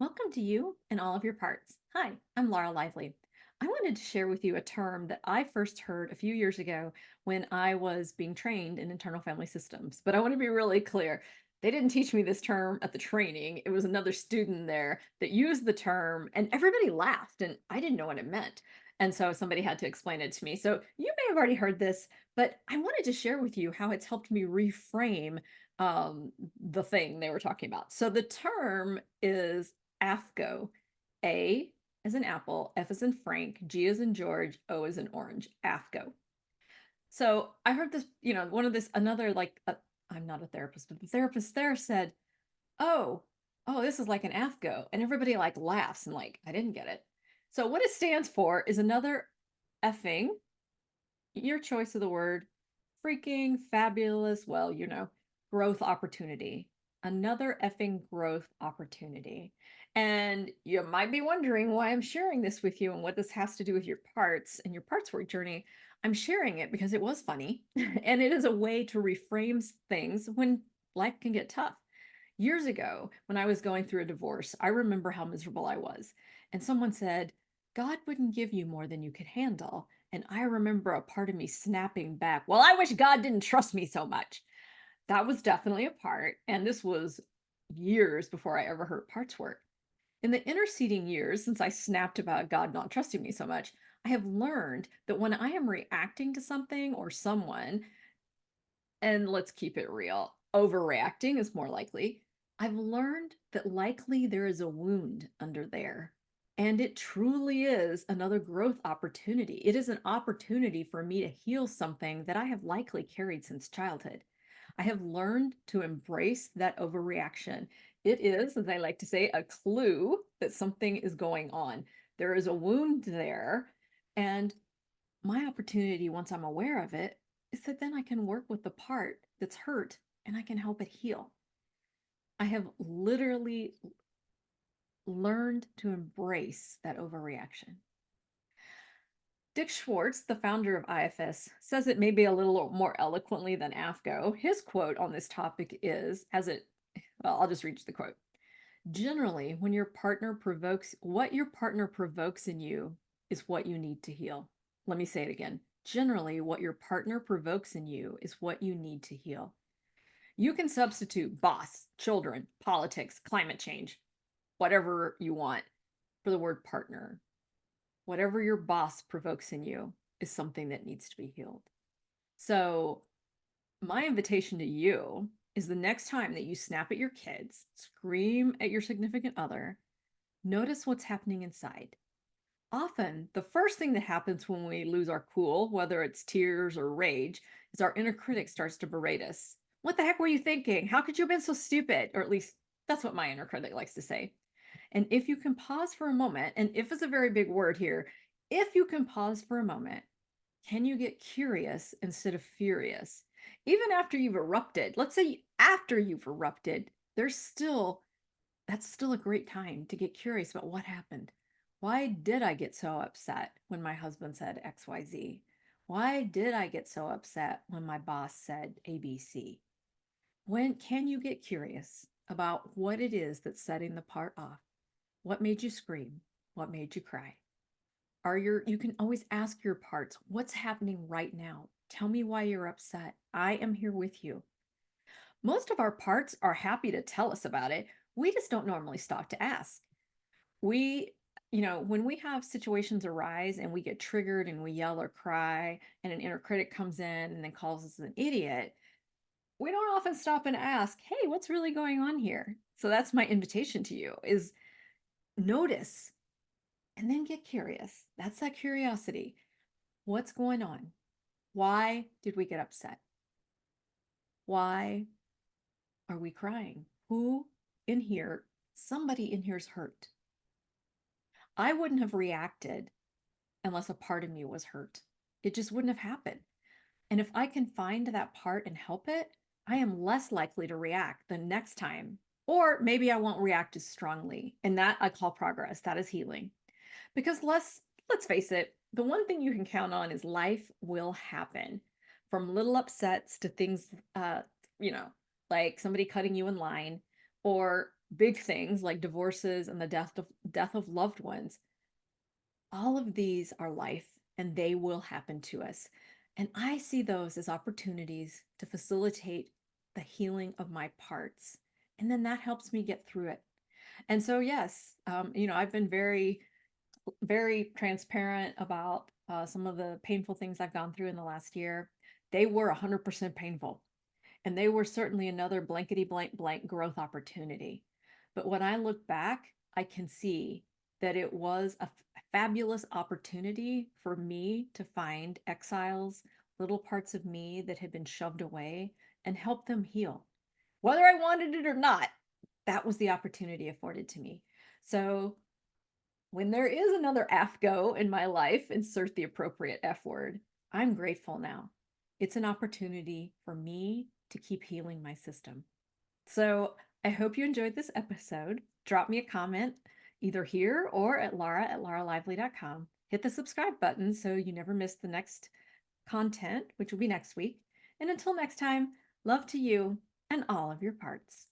Welcome to you and all of your parts. Hi, I'm Laura Lively. I wanted to share with you a term that I first heard a few years ago when I was being trained in internal family systems. But I want to be really clear. They didn't teach me this term at the training. It was another student there that used the term, and everybody laughed, and I didn't know what it meant. And so somebody had to explain it to me. So you may have already heard this, but I wanted to share with you how it's helped me reframe the thing they were talking about. So the term is AFGO. A as in apple, F as in Frank, G as in George, O as in orange. AFGO. So I heard this, one of this, another I'm not a therapist, but the therapist there said, oh, this is like an AFGO. And everybody like laughs and like, I didn't get it. So what it stands for is another effing, your choice of the word, freaking fabulous, well, growth opportunity. Another effing growth opportunity. And you might be wondering why I'm sharing this with you and what this has to do with your parts and your parts work journey. I'm sharing it because it was funny and it is a way to reframe things when life can get tough. Years ago, when I was going through a divorce, I remember how miserable I was. And someone said, God wouldn't give you more than you could handle. And I remember a part of me snapping back, well, I wish God didn't trust me so much. That was definitely a part. And this was years before I ever heard parts work. In the interceding years, since I snapped about God not trusting me so much, I have learned that when I am reacting to something or someone, and let's keep it real, overreacting is more likely, I've learned that likely there is a wound under there. And it truly is another growth opportunity. It is an opportunity for me to heal something that I have likely carried since childhood. I have learned to embrace that overreaction. It is, as I like to say, a clue that something is going on. There is a wound there. And my opportunity, once I'm aware of it, is that then I can work with the part that's hurt and I can help it heal. I have literally learned to embrace that overreaction. Dick Schwartz, the founder of IFS, says it maybe a little more eloquently than AFGO. His quote on this topic is, I'll just read you the quote. Generally, when what your partner provokes in you is what you need to heal. Let me say it again. Generally, what your partner provokes in you is what you need to heal. You can substitute boss, children, politics, climate change, whatever you want for the word partner. Whatever your boss provokes in you is something that needs to be healed. So, my invitation to you is the next time that you snap at your kids, scream at your significant other, notice what's happening inside. Often, the first thing that happens when we lose our cool, whether it's tears or rage, is our inner critic starts to berate us. What the heck were you thinking? How could you have been so stupid? Or at least that's what my inner critic likes to say. And if you can pause for a moment, and if is a very big word here, if you can pause for a moment, can you get curious instead of furious? Even after you've erupted, let's say after you've erupted, that's still a great time to get curious about what happened. Why did I get so upset when my husband said XYZ? Why did I get so upset when my boss said ABC? When can you get curious about what it is that's setting the part off? What made you scream? What made you cry? You can always ask your parts, what's happening right now? Tell me why you're upset. I am here with you. Most of our parts are happy to tell us about it. We just don't normally stop to ask. We, when we have situations arise and we get triggered and we yell or cry, and an inner critic comes in and then calls us an idiot, we don't often stop and ask, hey, what's really going on here? So that's my invitation to you is notice and then get curious. That's that curiosity. What's going on? Why did we get upset? Why are we crying? Who in here, somebody in here's hurt. I wouldn't have reacted unless a part of me was hurt. It just wouldn't have happened. And if I can find that part and help it, I am less likely to react the next time. Or maybe I won't react as strongly. And that I call progress. That is healing. Because let's face it, the one thing you can count on is life will happen. From little upsets to things you know, like somebody cutting you in line or big things like divorces and the death of loved ones. All of these are life and they will happen to us. And I see those as opportunities to facilitate the healing of my parts. And then that helps me get through it. And so, yes, I've been very, very transparent about some of the painful things I've gone through in the last year. They were 100% painful. And they were certainly another blankety blank blank growth opportunity. But when I look back, I can see that it was a fabulous opportunity for me to find exiles, little parts of me that had been shoved away, and help them heal. Whether I wanted it or not, that was the opportunity afforded to me. So when there is another AFGO in my life, insert the appropriate F word, I'm grateful now. It's an opportunity for me to keep healing my system. So I hope you enjoyed this episode. Drop me a comment either here or at laura@lauralively.com. Hit the subscribe button so you never miss the next content, which will be next week. And until next time, love to you and all of your parts.